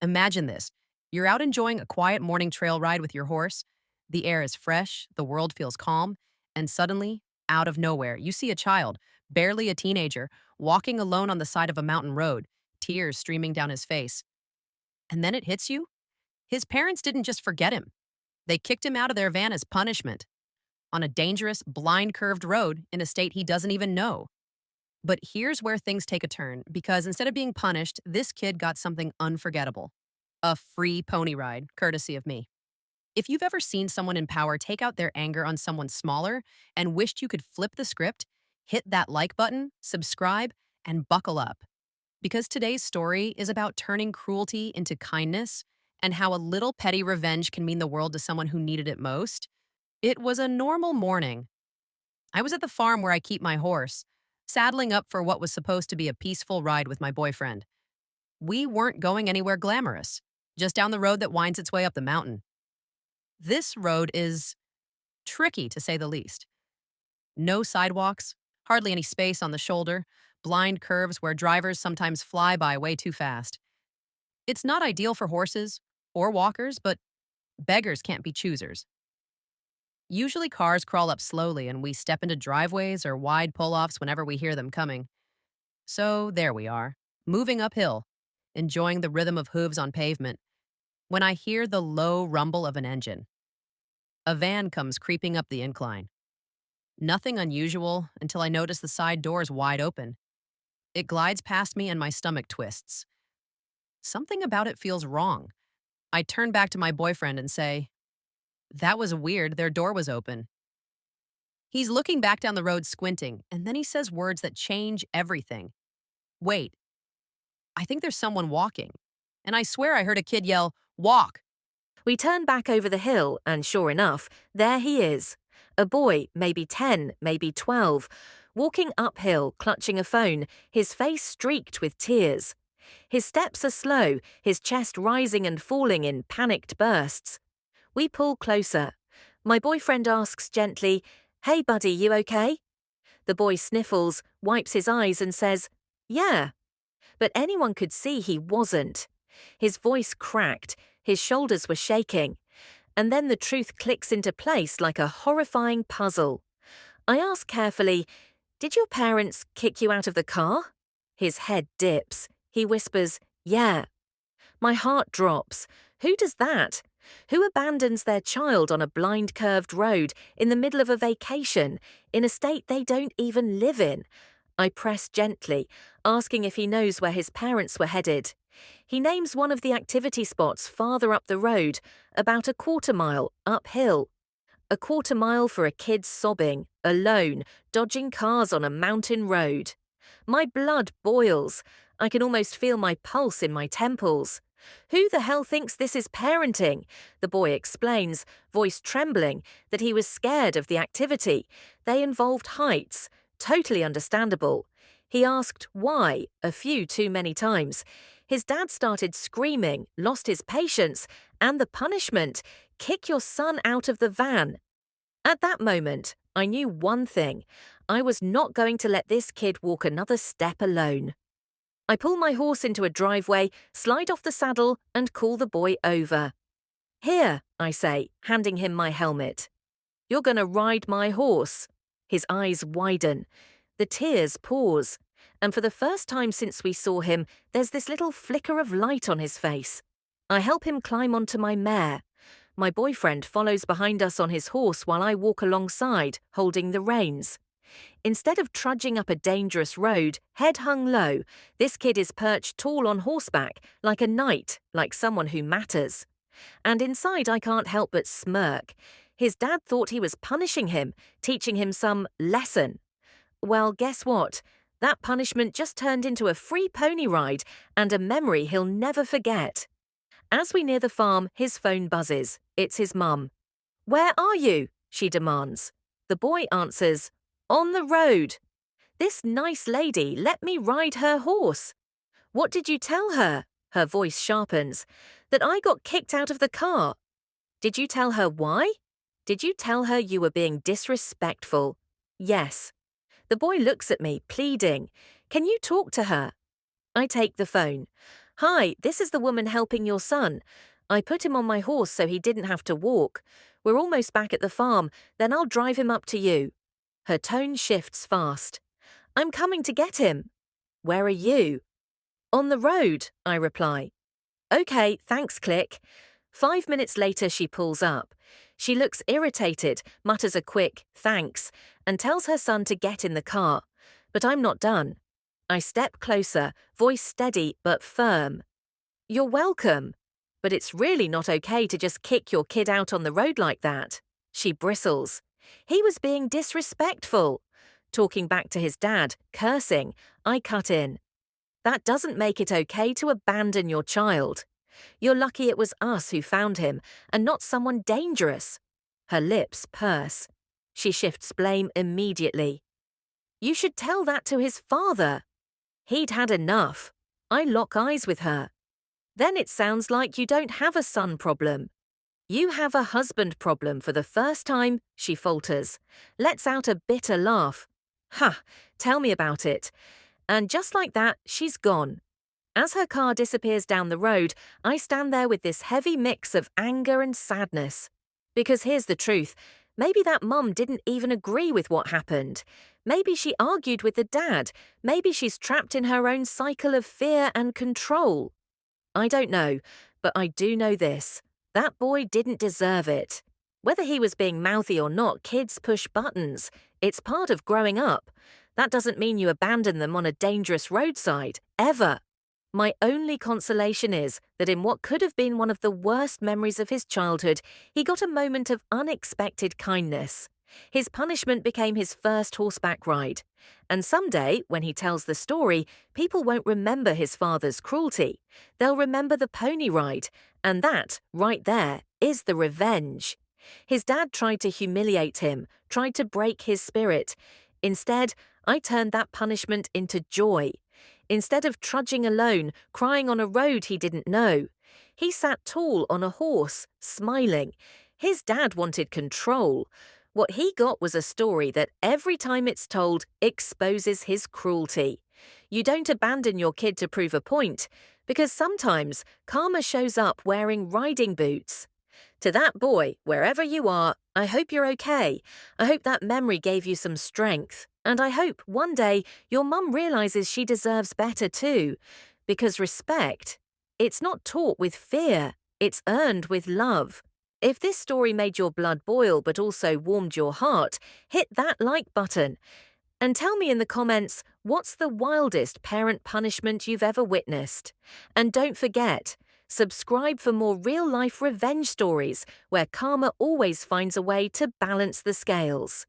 Imagine this. You're out enjoying a quiet morning trail ride with your horse. The air is fresh, the world feels calm, and suddenly, out of nowhere, you see a child, barely a teenager, walking alone on the side of a mountain road, tears streaming down his face. And then it hits you. His parents didn't just forget him, they kicked him out of their van as punishment on a dangerous, blind curved road in a state he doesn't even know. But here's where things take a turn because instead of being punished, this kid got something unforgettable: a free pony ride, courtesy of me. If you've ever seen someone in power take out their anger on someone smaller and wished you could flip the script, hit that like button, subscribe, and buckle up. Because today's story is about turning cruelty into kindness and how a little petty revenge can mean the world to someone who needed it most. It was a normal morning. I was at the farm where I keep my horse, saddling up for what was supposed to be a peaceful ride with my boyfriend. We weren't going anywhere glamorous, just down the road that winds its way up the mountain. This road is tricky, to say the least. No sidewalks, hardly any space on the shoulder, blind curves where drivers sometimes fly by way too fast. It's not ideal for horses or walkers, but beggars can't be choosers. Usually cars crawl up slowly and we step into driveways or wide pull-offs whenever we hear them coming. So there we are, moving uphill, enjoying the rhythm of hooves on pavement, when I hear the low rumble of an engine. A van comes creeping up the incline. Nothing unusual until I notice the side doors wide open. It glides past me and my stomach twists. Something about it feels wrong. I turn back to my boyfriend and say, "That was weird, their door was open." He's looking back down the road squinting, and then he says words that change everything. "Wait, I think there's someone walking." And I swear I heard a kid yell, "Walk!" We turn back over the hill, and sure enough, there he is. A boy, maybe 10, maybe 12, walking uphill, clutching a phone, his face streaked with tears. His steps are slow, his chest rising and falling in panicked bursts. We pull closer. My boyfriend asks gently, "Hey buddy, you okay?" The boy sniffles, wipes his eyes and says, "Yeah." But anyone could see he wasn't. His voice cracked, his shoulders were shaking, and then the truth clicks into place like a horrifying puzzle. I ask carefully, "Did your parents kick you out of the car?" His head dips. He whispers, "Yeah." My heart drops. Who does that? Who abandons their child on a blind curved road in the middle of a vacation, in a state they don't even live in? I press gently, asking if he knows where his parents were headed. He names one of the activity spots farther up the road, about a quarter mile uphill. A quarter mile for a kid sobbing, alone, dodging cars on a mountain road. My blood boils. I can almost feel my pulse in my temples. "Who the hell thinks this is parenting?" The boy explains, voice trembling, that he was scared of the activity. They involved heights. Totally understandable. He asked why a few too many times. His dad started screaming, lost his patience, and the punishment: kick your son out of the van. At that moment, I knew one thing: I was not going to let this kid walk another step alone. I pull my horse into a driveway, slide off the saddle, and call the boy over. "Here," I say, handing him my helmet. "You're going to ride my horse." His eyes widen. The tears pause. And for the first time since we saw him, there's this little flicker of light on his face. I help him climb onto my mare. My boyfriend follows behind us on his horse while I walk alongside, holding the reins. Instead of trudging up a dangerous road, head hung low, this kid is perched tall on horseback, like a knight, like someone who matters. And inside I can't help but smirk. His dad thought he was punishing him, teaching him some lesson. Well, guess what? That punishment just turned into a free pony ride and a memory he'll never forget. As we near the farm, his phone buzzes. It's his mum. "Where are you?" she demands. The boy answers, "On the road." "This nice lady let me ride her horse." "What did you tell her?" Her voice sharpens. "That I got kicked out of the car." "Did you tell her why?" "Did you tell her you were being disrespectful?" "Yes." The boy looks at me, pleading, "Can you talk to her?" I take the phone. Hi, this is the woman helping your son. I put him on my horse so he didn't have to walk. We're almost back at the farm, then I'll drive him up to you. Her tone shifts fast. I'm coming to get him. Where are you? On the road, I reply. Okay, thanks, click. 5 minutes later, she pulls up. She looks irritated, mutters a quick thanks, and tells her son to get in the car. But I'm not done. I step closer, voice steady but firm. You're welcome. But it's really not okay to just kick your kid out on the road like that. She bristles. He was being disrespectful. Talking back to his dad, cursing, I cut in. That doesn't make it okay to abandon your child. You're lucky it was us who found him and not someone dangerous. Her lips purse. She shifts blame immediately. You should tell that to his father. He'd had enough. I lock eyes with her. Then it sounds like you don't have a son problem. You have a husband problem for the first time, she falters. Lets out a bitter laugh. Ha, tell me about it. And just like that, she's gone. As her car disappears down the road, I stand there with this heavy mix of anger and sadness. Because here's the truth, maybe that mum didn't even agree with what happened. Maybe she argued with the dad. Maybe she's trapped in her own cycle of fear and control. I don't know, but I do know this. That boy didn't deserve it. Whether he was being mouthy or not, kids push buttons. It's part of growing up. That doesn't mean you abandon them on a dangerous roadside, ever. My only consolation is that in what could have been one of the worst memories of his childhood, he got a moment of unexpected kindness. His punishment became his first horseback ride. And someday, when he tells the story, people won't remember his father's cruelty. They'll remember the pony ride, and that, right there, is the revenge. His dad tried to humiliate him, tried to break his spirit. Instead, I turned that punishment into joy. Instead of trudging alone, crying on a road he didn't know, he sat tall on a horse, smiling. His dad wanted control. What he got was a story that every time it's told exposes his cruelty. You don't abandon your kid to prove a point, because sometimes karma shows up wearing riding boots. To that boy, wherever you are, I hope you're okay. I hope that memory gave you some strength. And I hope one day your mum realizes she deserves better too. Because respect, it's not taught with fear, it's earned with love. If this story made your blood boil but also warmed your heart, hit that like button. And tell me in the comments, what's the wildest parent punishment you've ever witnessed? And don't forget, subscribe for more real-life revenge stories where karma always finds a way to balance the scales.